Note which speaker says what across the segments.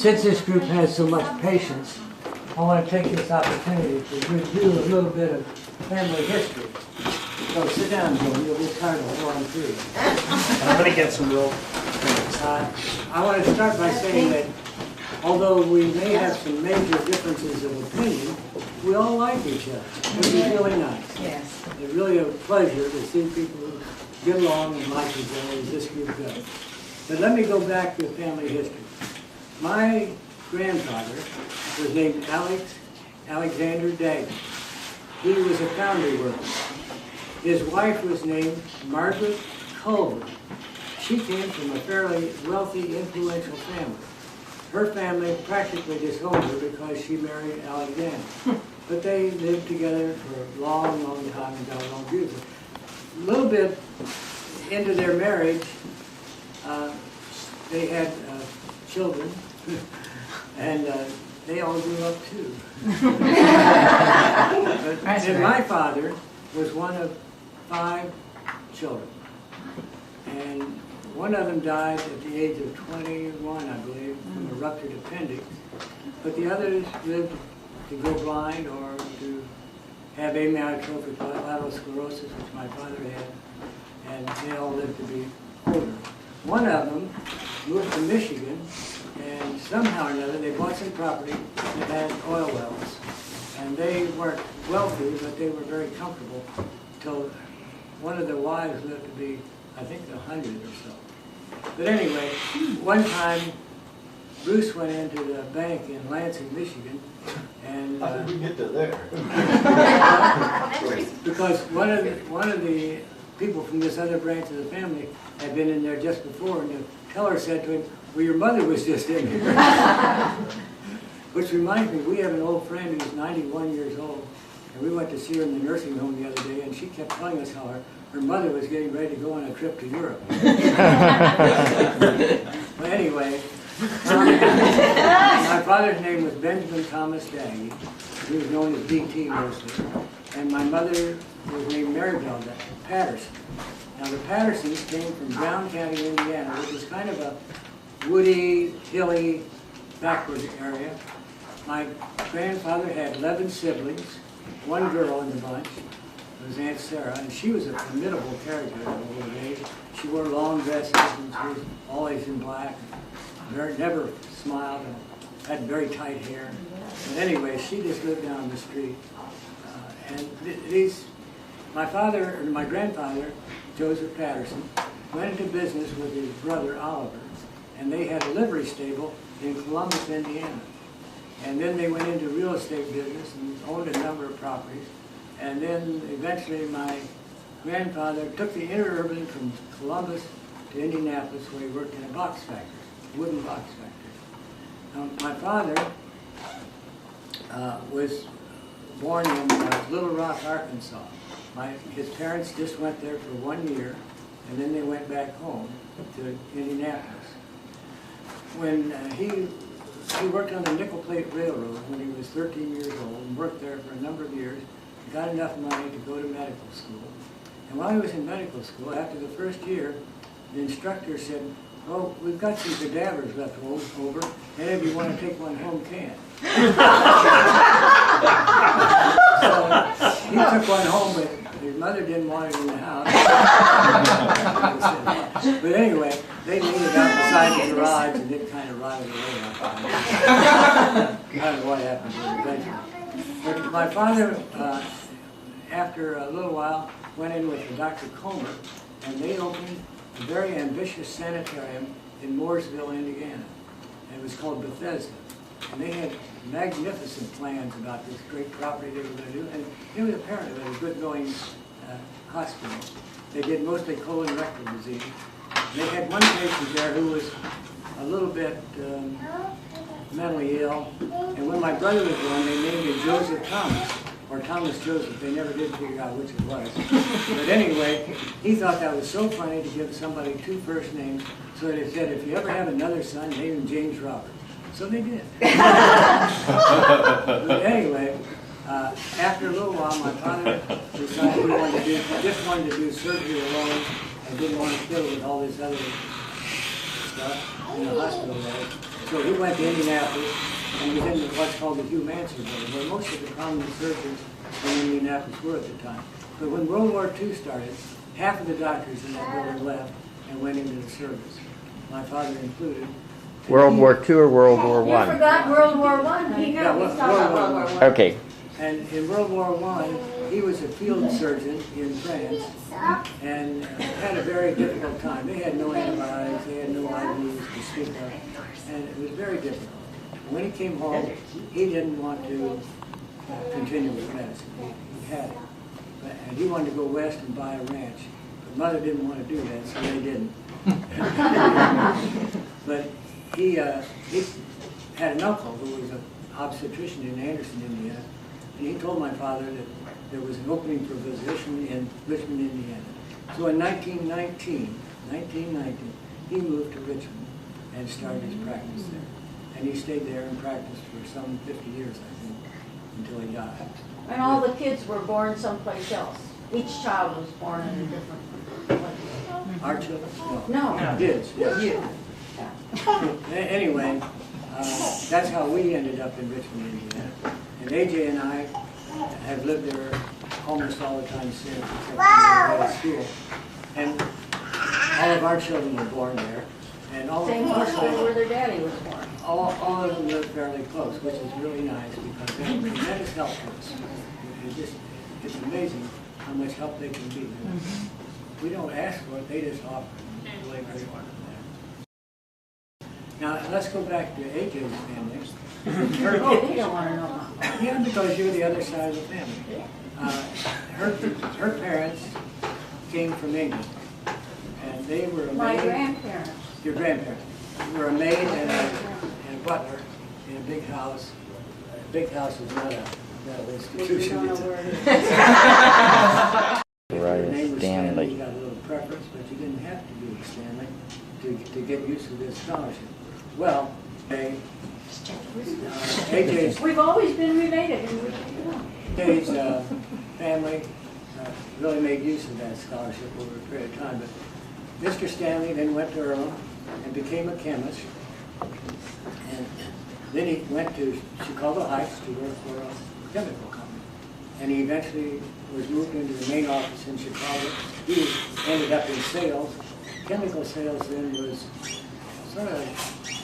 Speaker 1: since this group has so much patience, I want to take this opportunity to review a little bit of family history. So sit down, Joe. You'll be tired of going through.
Speaker 2: I'm going to get some real.
Speaker 1: I want to start by saying that although we may have some major differences of opinion, we all like each other. Which is really nice.
Speaker 3: Yes.
Speaker 1: It's really a pleasure to see people who get along and like each other as this group does. But let me go back to family history. My grandfather was named Alexander Daggy. He was a foundry worker. His wife was named Margaret Culver. She came from a fairly wealthy, influential family. Her family practically disowned her because she married Alexander. But they lived together for a long, long time and got along beautifully. A little bit into their marriage, they had children, and they all grew up too. And my father was one of 5 children, and one of them died at the age of 21, I believe, from a ruptured appendix, but the others lived to go blind or to have amyotrophic lateral sclerosis, which my father had, and they all lived to be older. One of them moved to Michigan, and somehow or another they bought some property that had oil wells. And they weren't wealthy, but they were very comfortable until one of their wives lived to be, I think, 100 or so. But anyway, one time Bruce went into the bank in Lansing, Michigan, and
Speaker 4: how did we get to there?
Speaker 1: because one of the people from this other branch of the family had been in there just before, and the teller said to him, "Well, your mother was just in here." Which reminds me, we have an old friend who's 91 years old, and we went to see her in the nursing home the other day, and she kept telling us how her mother was getting ready to go on a trip to Europe. But anyway, my father's name was Benjamin Thomas Daggy. He was known as BT mostly. And my mother was named Marybelle Patterson. Now the Pattersons came from Brown County, Indiana, which is kind of a woody, hilly, backward area. My grandfather had 11 siblings, 1 girl in the bunch. It was Aunt Sarah, and she was a formidable character at an old age. She wore long dresses, and she was always in black. Never smiled, and had very tight hair. But anyway, she just lived down the street. My grandfather, Joseph Patterson, went into business with his brother Oliver, and they had a livery stable in Columbus, Indiana. And then they went into real estate business and owned a number of properties. And then eventually my grandfather took the interurban from Columbus to Indianapolis, where he worked in a box factory, wooden box factory. My father was born in Little Rock, Arkansas. His parents just went there for 1 year, and then they went back home to Indianapolis. When he worked on the Nickel Plate Railroad when he was 13 years old, and worked there for a number of years, got enough money to go to medical school. And while he was in medical school, after the first year, the instructor said, "Oh, we've got some cadavers left over. Any of you want to take one home can." So he took one home, but his mother didn't want it in the house. But anyway, they laid it out beside the garage and it kind of rotted away. I don't know what happened to it eventually. But my father, after a little while, went in with Dr. Comer, and they opened a very ambitious sanitarium in Mooresville, Indiana. And it was called Bethesda. And they had magnificent plans about this great property they were going to do. And it was apparently a good-going hospital. They did mostly colon rectal disease. They had one patient there who was a little bit mentally ill. And when my brother was born, they named him Joseph Thomas, or Thomas Joseph. They never did figure out which it was. But anyway, he thought that was so funny to give somebody 2 first names, so they said, if you ever have another son, name him James Robert. So they did. But anyway, after a little while, my father decided he just wanted to do surgery alone and didn't want to fiddle with all this other stuff in the hospital there. So So he went to Indianapolis and was in what's called the Hugh Manson building, where most of the prominent surgeons in Indianapolis were at the time. But when World War II started, half of the doctors in that building left and went into the service, my father included.
Speaker 3: World War II or World War
Speaker 4: You
Speaker 3: One?
Speaker 4: forgot World War One. He's
Speaker 1: Yeah,
Speaker 4: talking about World War One.
Speaker 3: Okay.
Speaker 1: And in World War I, he was a field surgeon in France and had a very difficult time. They had no antibiotics, they had no IVs to speak of, and it was very difficult. When he came home, he didn't want to continue with medicine. He had it. And he wanted to go west and buy a ranch. But Mother didn't want to do that, so they didn't. But he had an uncle who was an obstetrician in Anderson, Indiana, and he told my father that there was an opening for a physician in Richmond, Indiana. So in 1919, he moved to Richmond and started his practice there. And he stayed there and practiced for some 50 years, I think, until he died.
Speaker 4: And all the kids were born someplace else. Each child was born in a different place.
Speaker 1: Our children?
Speaker 4: No.
Speaker 1: Kids, yes.
Speaker 4: You.
Speaker 1: Anyway, that's how we ended up in Richmond, Indiana. And AJ and I have lived there almost all the time since, except when we were at school. And all of our children were born there. And all
Speaker 4: Same
Speaker 1: of
Speaker 4: hospital where their daddy was born.
Speaker 1: all of them live fairly close, which is really nice because they have tremendous help to us. It's amazing how much help they can be. We don't ask for it, they just offer it. It's really very hard for that. Now, let's go back to AJ's family.
Speaker 4: Oh, you don't want to know.
Speaker 1: Yeah, because you're the other side of the family. Her parents came from England, and they were a
Speaker 4: My
Speaker 1: maid.
Speaker 4: grandparents.
Speaker 1: Your grandparents were a maid and a butler in a big house. A big house is not an
Speaker 4: We
Speaker 1: institution.
Speaker 4: don't know
Speaker 1: It's
Speaker 4: where it is.
Speaker 1: Your name was
Speaker 3: Stanley.
Speaker 1: You got a little preference, but you didn't have to be Stanley to get used to this scholarship. Well, AJ's
Speaker 4: We've always been related. And
Speaker 1: AJ's family really made use of that scholarship over a period of time. But Mr. Stanley then went to Earlham and became a chemist. And then he went to Chicago Heights to work for a chemical company. And he eventually was moved into the main office in Chicago. He ended up in sales. Chemical sales then was sort of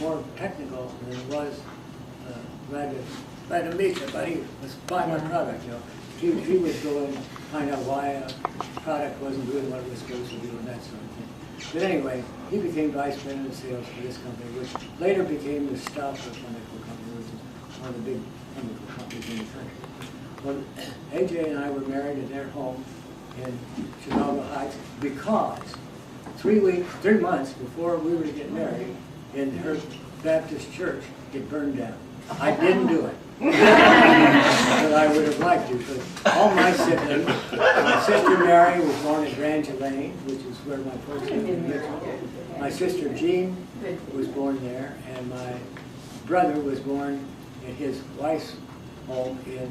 Speaker 1: more technical than it was. Glad to meet you, but he was buying my product, you know. He would go and find out why a product wasn't doing what it was supposed to do and that sort of thing. But anyway, he became vice president of sales for this company, which later became the Stauffer Chemical Company, which is one of the big chemical companies in the country. Well, AJ and I were married in their home in Chicago Heights because 3 months before we were to get married, in her Baptist church, it burned down. I didn't do it. But I would have liked to, because all my siblings, my sister Mary was born at Granger Lane, which is where my folks lived in Richmond. My sister Jean was born there, and my brother was born in his wife's home in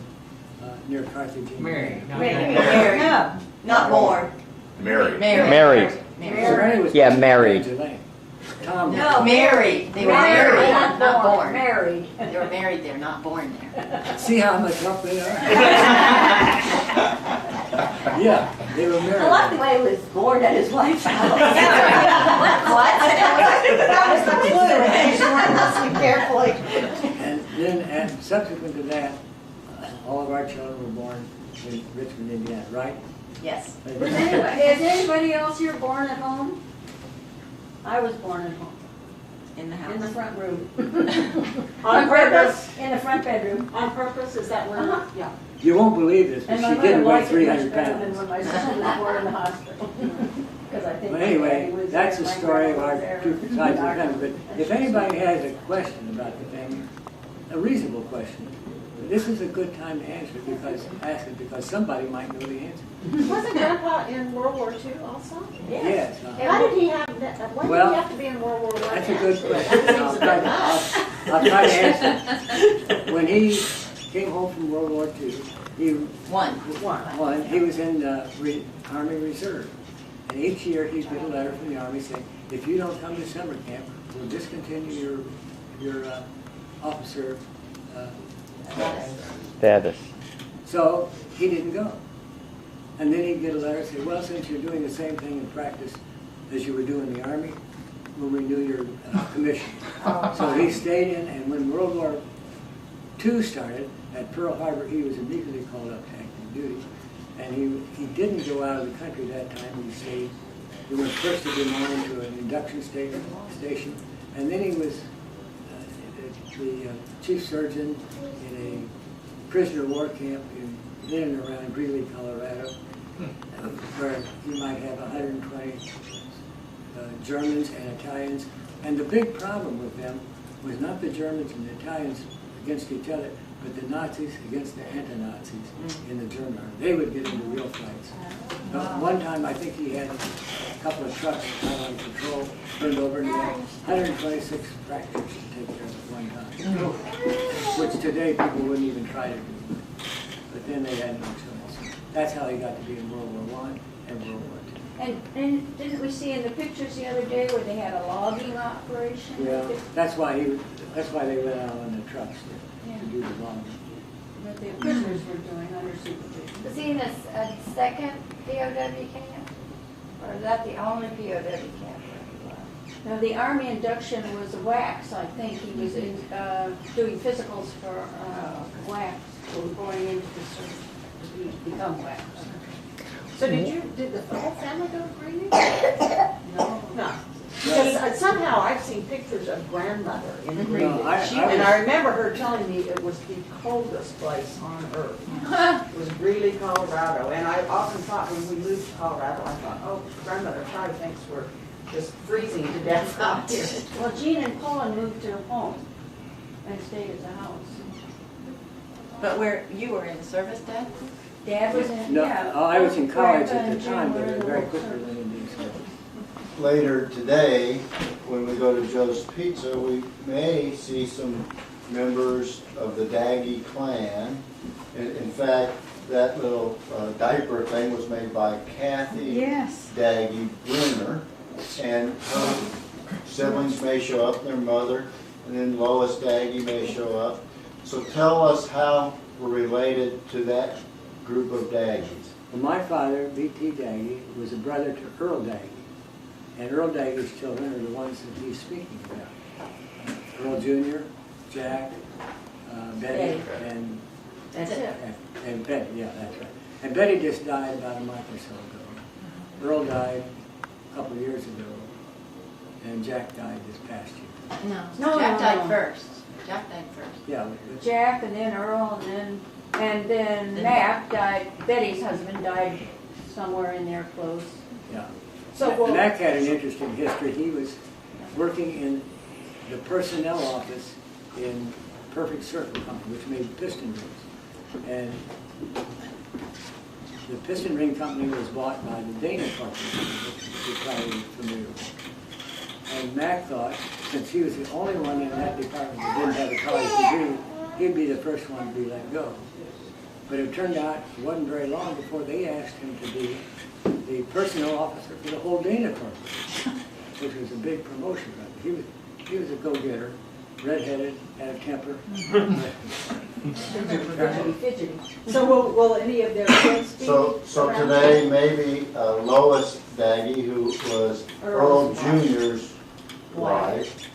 Speaker 1: near Carthage.
Speaker 5: Mary.
Speaker 6: Mary.
Speaker 4: No.
Speaker 6: Not born.
Speaker 7: Married.
Speaker 3: Married.
Speaker 1: Mary was
Speaker 3: Yeah,
Speaker 1: born in
Speaker 3: married.
Speaker 1: Granger Lane. Tom
Speaker 6: No, married. They were married, not born.
Speaker 4: Married.
Speaker 6: They were married there, not born there.
Speaker 1: See how much help they are? Yeah, they were married.
Speaker 6: I like the way he was born at his wife's house. What? That was the clue. You weren't listening carefully.
Speaker 1: And then, and subsequent to that, all of our children were born in Richmond, Indiana, right?
Speaker 6: Yes.
Speaker 4: Is anybody else here born at home? I was born at home,
Speaker 6: In the
Speaker 4: in the
Speaker 6: house.
Speaker 4: front room.
Speaker 8: On purpose?
Speaker 4: In the front bedroom.
Speaker 8: On purpose, is that where?
Speaker 4: Uh-huh.
Speaker 8: Yeah.
Speaker 1: You won't believe this, but
Speaker 4: And my
Speaker 1: she
Speaker 4: mother
Speaker 1: didn't weigh
Speaker 4: liked it much
Speaker 1: 300
Speaker 4: better than
Speaker 1: pounds.
Speaker 4: when my sister was born in the hospital. Because I think
Speaker 1: But
Speaker 4: my daddy
Speaker 1: anyway,
Speaker 4: was
Speaker 1: that's
Speaker 4: there,
Speaker 1: the
Speaker 4: my
Speaker 1: story of
Speaker 4: grandma
Speaker 1: our
Speaker 4: was there.
Speaker 1: two sides of the family. But if anybody has a question about the family, a reasonable question, this is a good time to answer it ask it because somebody might know the answer.
Speaker 8: Wasn't Grandpa in World War II also?
Speaker 1: Yes.
Speaker 8: How did he have, when did
Speaker 1: Well,
Speaker 8: he have to be in World War I?
Speaker 1: That's a good question. I'll try to answer. When he came home from World War II, he was in Army Reserve. And each year he'd get a letter from the Army saying, if you don't come to summer camp, we'll discontinue your your officer
Speaker 3: Status.
Speaker 1: So he didn't go. And then he'd get a letter and say, well, since you're doing the same thing in practice as you were doing in the Army, we'll renew your commission. So he stayed in, and when World War II started, at Pearl Harbor, he was immediately called up to active duty. And he didn't go out of the country that time. He stayed. He went first to Des Moines to an induction station, and then he was the chief surgeon in a prisoner of war camp in and around Greeley, Colorado, where you might have 120 Germans and Italians. And the big problem with them was not the Germans and the Italians against each other, but the Nazis against the anti-Nazis in the German army. They would get into real fights. But one time, I think he had a couple of trucks out on patrol, turned over, and he had 126 fractures to take care of at one time, which today people wouldn't even try to do. But then they had no choice. That's how he got to be in World War I and World War II.
Speaker 4: And didn't we see in the pictures the other day where they had a logging operation?
Speaker 1: Yeah, that's why they went out on the trucks to do the logging.
Speaker 4: That the prisoners were doing under supervision.
Speaker 5: Was he in a second POW camp? Or is that the only POW camp?
Speaker 4: Now, the Army induction was wax, I think. He was doing physicals for wax, or going into the service to become wax.
Speaker 8: So did the whole family go to Greeley?
Speaker 4: No.
Speaker 8: No. Because somehow I've seen pictures of grandmother in Greeley.
Speaker 1: No,
Speaker 8: And I remember her telling me it was the coldest place on earth. It was Greeley, Colorado. And I often thought when we moved to Colorado, I thought, oh, grandmother probably thinks we're just freezing to death out here.
Speaker 4: Well, Jean and Paula moved to a home and stayed at the house.
Speaker 6: But where, you were in the service, Dad?
Speaker 4: Dad was in,
Speaker 1: No,
Speaker 4: yeah.
Speaker 1: I was in college
Speaker 4: Grandpa
Speaker 1: at
Speaker 4: and
Speaker 1: the
Speaker 4: Jean
Speaker 1: time,
Speaker 4: were
Speaker 1: but
Speaker 4: in
Speaker 1: I
Speaker 4: the
Speaker 1: very
Speaker 4: whole
Speaker 1: quickly
Speaker 4: service.
Speaker 1: went into service.
Speaker 7: Later today, when we go to Joe's Pizza, we may see some members of the Daggy clan. In fact, that little diaper thing was made by Kathy
Speaker 6: Yes.
Speaker 7: Daggy Bruner, and her siblings may show up, their mother, and then Lois Daggy may show up. So tell us how we're related to that group of Daggies.
Speaker 1: Well, my father, B.T. Daggy, was a brother to Earl Daggy. And Earl Daggy's children are the ones that he's speaking about. Earl Jr., Jack, Betty, and
Speaker 4: That's it.
Speaker 1: Betty, yeah, that's right. And Betty just died about a month or so ago. Earl died a couple of years ago, and Jack died this past year.
Speaker 6: No,
Speaker 4: No,
Speaker 6: Jack
Speaker 4: no,
Speaker 6: died
Speaker 4: no.
Speaker 6: first. Jack died first.
Speaker 1: Yeah,
Speaker 4: Jack and then Earl and then Mac died. Betty's husband died somewhere in there close.
Speaker 1: yeah.
Speaker 8: So,
Speaker 1: Mac had an interesting history. He was working in the personnel office in Perfect Circle Company, which made piston rings. And the piston ring company was bought by the Dana Corporation, which you're probably familiar with. And Mac thought, since he was the only one in that department that didn't have a college degree, he'd be the first one to be let go. But it turned out it wasn't very long before they asked him to be the personnel officer for the whole Dana Corporation, which was a big promotion. He was a go-getter, red-headed, had a temper.
Speaker 4: Fidgety.
Speaker 8: so will any of their kids be
Speaker 7: So
Speaker 8: around?
Speaker 7: today, maybe Lois Daggy, who was Earl Jr.'s wife,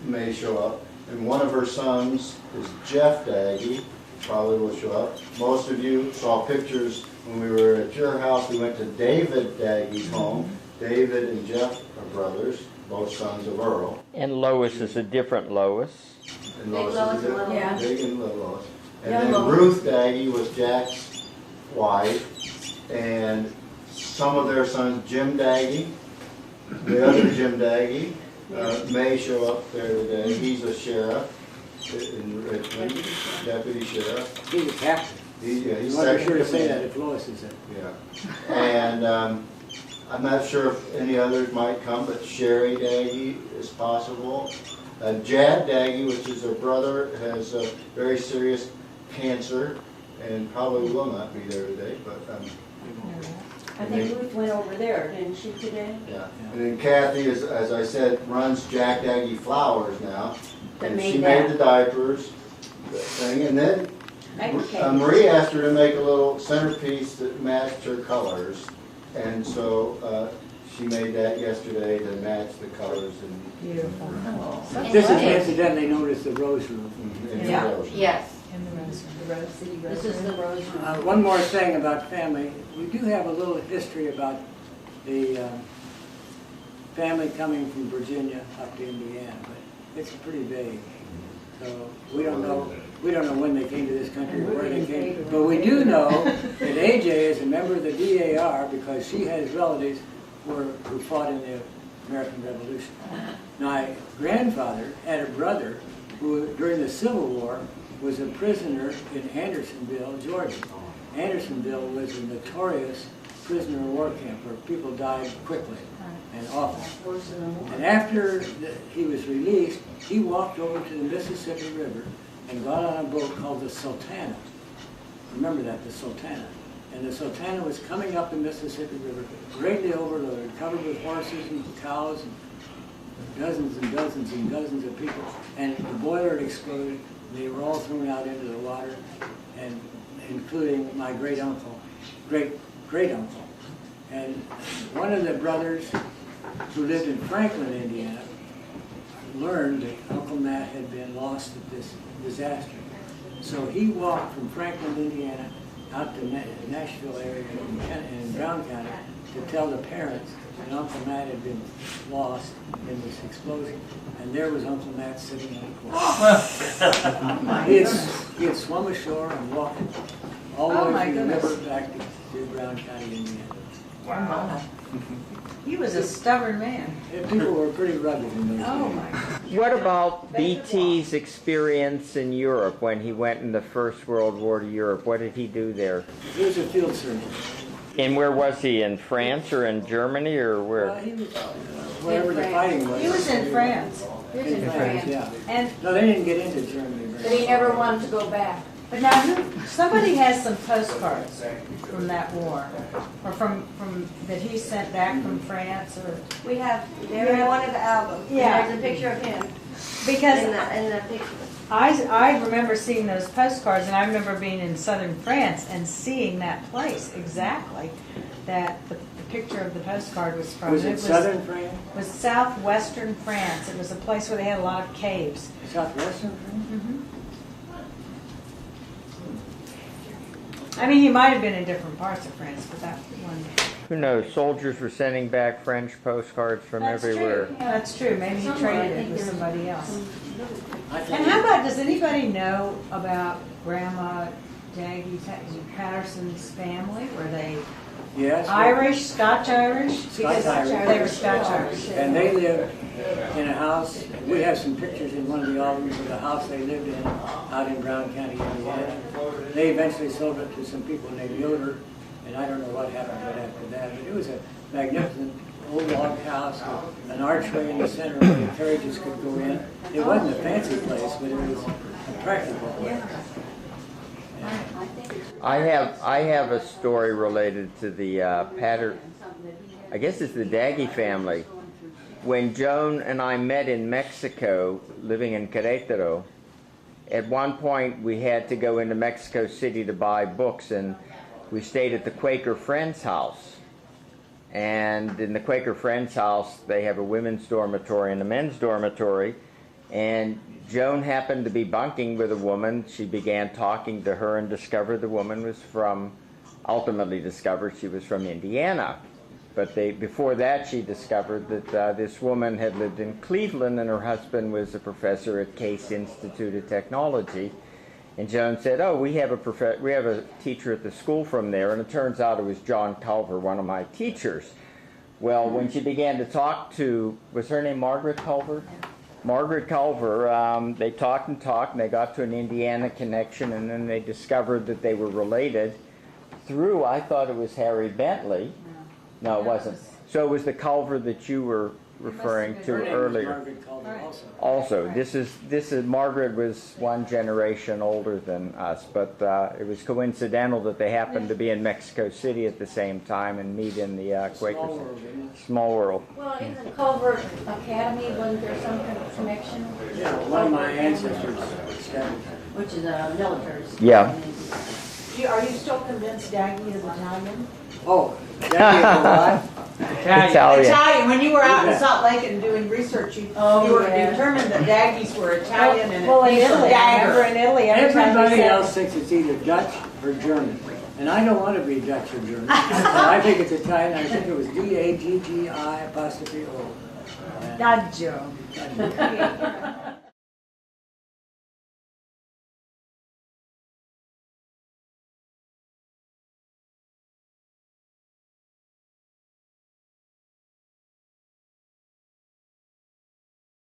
Speaker 7: may show up. And one of her sons is Jeff Daggy, probably will show up. Most of you saw pictures when we were at your house. We went to David Daggy's home. David and Jeff are brothers, both sons of Earl.
Speaker 3: And Lois is a different Lois.
Speaker 7: And
Speaker 4: Big
Speaker 7: Lois
Speaker 4: Lois
Speaker 7: is
Speaker 4: and little Yeah.
Speaker 7: Big and little Lois. And
Speaker 4: Young
Speaker 7: then
Speaker 4: Lois.
Speaker 7: Ruth Daggy was Jack's wife. And some of their sons, Jim Daggy, the other Jim Daggy, may show up there today. He's a sheriff in Richmond, deputy sheriff.
Speaker 1: He's a captain.
Speaker 7: He's
Speaker 1: You want to be sure to say
Speaker 7: second
Speaker 1: that
Speaker 7: command.
Speaker 1: if Lois is there.
Speaker 7: Yeah. And I'm not sure if any others might come, but Sherry Daggy is possible. Jad Daggy, which is her brother, has a very serious cancer and probably will not be there today, but
Speaker 4: I think Ruth went over there, didn't she, today?
Speaker 7: yeah. And then Kathy, is, as I said, runs Jack Daggy Flowers now.
Speaker 4: That
Speaker 7: And
Speaker 4: made
Speaker 7: she
Speaker 4: that.
Speaker 7: made the diapers, the thing, and then
Speaker 4: Okay.
Speaker 7: Marie asked her to make a little centerpiece that matched her colors. And so she made that yesterday to match the colors
Speaker 6: Beautiful.
Speaker 1: This is incidentally known as the Rose Room.
Speaker 7: in
Speaker 6: Yeah.
Speaker 7: the rose.
Speaker 5: Yes.
Speaker 6: In the Rose, the Rose City Rose.
Speaker 4: This is the Rose Room.
Speaker 1: One more thing about family. We do have a little history about the family coming from Virginia up to Indiana, but it's pretty vague. So we don't know when they came to this country or where they came. But we do know that AJ is a member of the DAR because she has relatives who fought in the American Revolution. My grandfather had a brother who, during the Civil War, was a prisoner in Andersonville, Georgia. Andersonville was a notorious prisoner of war camp where people died quickly and often. And after he was released, he walked over to the Mississippi River and got on a boat called the Sultana. Remember that, the Sultana. And the Sultana was coming up the Mississippi River, greatly overloaded, covered with horses and cows and dozens and dozens and dozens of people. And the boiler exploded. They were all thrown out into the water, and including my great-uncle, great-great-uncle. And one of the brothers who lived in Franklin, Indiana, learned that Uncle Matt had been lost at this disaster. So he walked from Franklin, Indiana, out to Nashville area in Brown County to tell the parents that Uncle Matt had been lost in this explosion. And there was Uncle Matt sitting on the porch. He had swum ashore and walked all the way from the river back to Brown County, Indiana.
Speaker 6: Wow. He was a stubborn man.
Speaker 1: And people were pretty rugged in those
Speaker 6: Oh
Speaker 1: days.
Speaker 6: my God.
Speaker 3: What about BT's experience in Europe when he went in the First World War to Europe? What did he do there?
Speaker 1: He was a field surgeon.
Speaker 3: And where was he? In France or in Germany or where?
Speaker 1: He was wherever the fighting was.
Speaker 6: He was in France.
Speaker 4: He was in France.
Speaker 1: Yeah.
Speaker 6: And
Speaker 1: No, they didn't get into Germany
Speaker 4: But
Speaker 1: very
Speaker 4: he never wanted to go back.
Speaker 6: but now somebody has some postcards from that war, or from that he sent back from France, or
Speaker 9: We have, they're in one of the albums.
Speaker 6: Yeah.
Speaker 9: There's a picture of him
Speaker 6: because
Speaker 9: in the picture.
Speaker 6: I remember seeing those postcards, and I remember being in southern France and seeing that place exactly that the picture of the postcard was from.
Speaker 1: Was it southern France?
Speaker 6: It was southwestern France. It was a place where they had a lot of caves.
Speaker 1: Southwestern France?
Speaker 6: Mm-hmm. I mean, he might have been in different parts of France, but that one.
Speaker 3: Who knows? Soldiers were sending back French postcards from everywhere.
Speaker 6: That's true. Maybe he
Speaker 4: Somewhere, I
Speaker 6: traded it
Speaker 4: think
Speaker 6: with
Speaker 4: there's
Speaker 6: somebody else.
Speaker 1: I think
Speaker 6: And how about, does anybody know about Grandma Daggy Patterson's family? Were they
Speaker 1: yes,
Speaker 6: Irish, Scotch-Irish?
Speaker 1: Scotch-Irish.
Speaker 6: They were Scotch-Irish.
Speaker 1: And they lived in a house. We have some pictures in one of the albums of the house they lived in out in Brown County, Indiana. They eventually sold it to some people named Yoder, and I don't know what happened right after that. But it was a magnificent old log house with an archway in the center where the carriages could go in. It wasn't a fancy place, but it was a practical place.
Speaker 3: I have a story related to the I guess it's the Daggy family. When Joan and I met in Mexico, living in Querétaro, at one point we had to go into Mexico City to buy books, and we stayed at the Quaker Friends house. And in the Quaker Friends house, they have a women's dormitory and a men's dormitory. And Joan happened to be bunking with a woman. She began talking to her and discovered the woman was ultimately discovered she was from Indiana. But before that, she discovered that this woman had lived in Cleveland, and her husband was a professor at Case Institute of Technology. And Joan said, "Oh, we have a teacher at the school from there," and it turns out it was John Culver, one of my teachers. Well, when she began to talk to, was her name Margaret Culver? Margaret Culver, they talked and talked, and they got to an Indiana connection, and then they discovered that they were related through, I thought it was Harry Bentley. No, it wasn't. So it was the Culver that you were referring to
Speaker 1: Her name was
Speaker 3: earlier.
Speaker 1: Margaret Culver also.
Speaker 3: Also, this is Margaret was one generation older than us, but it was coincidental that they happened to be in Mexico City at the same time and meet in the Quaker
Speaker 1: Small
Speaker 3: Center.
Speaker 1: world, isn't it?
Speaker 3: Small world.
Speaker 4: Well, in the Culver Academy, wasn't there some kind of connection?
Speaker 1: Yeah, one of my ancestors studied.
Speaker 4: Which is a military school.
Speaker 3: Yeah.
Speaker 6: Are you still convinced Daggy is Italian?
Speaker 1: Oh, Daggy is alive?
Speaker 3: Italian.
Speaker 8: Italian, when you were out in
Speaker 1: Yeah.
Speaker 8: Salt Lake and doing research, you
Speaker 4: Oh,
Speaker 8: were
Speaker 4: yeah.
Speaker 8: determined that Daggies were Italian and
Speaker 6: Well,
Speaker 8: it
Speaker 6: in
Speaker 8: came from
Speaker 6: Italy, I remember
Speaker 8: dagger.
Speaker 6: in Italy, every time we
Speaker 1: Everybody
Speaker 6: said,
Speaker 1: else thinks it's either Dutch or German. And I don't want to be Dutch or German. I think it's Italian. I think it was D-A-G-G-I apostrophe O.
Speaker 6: Daggio.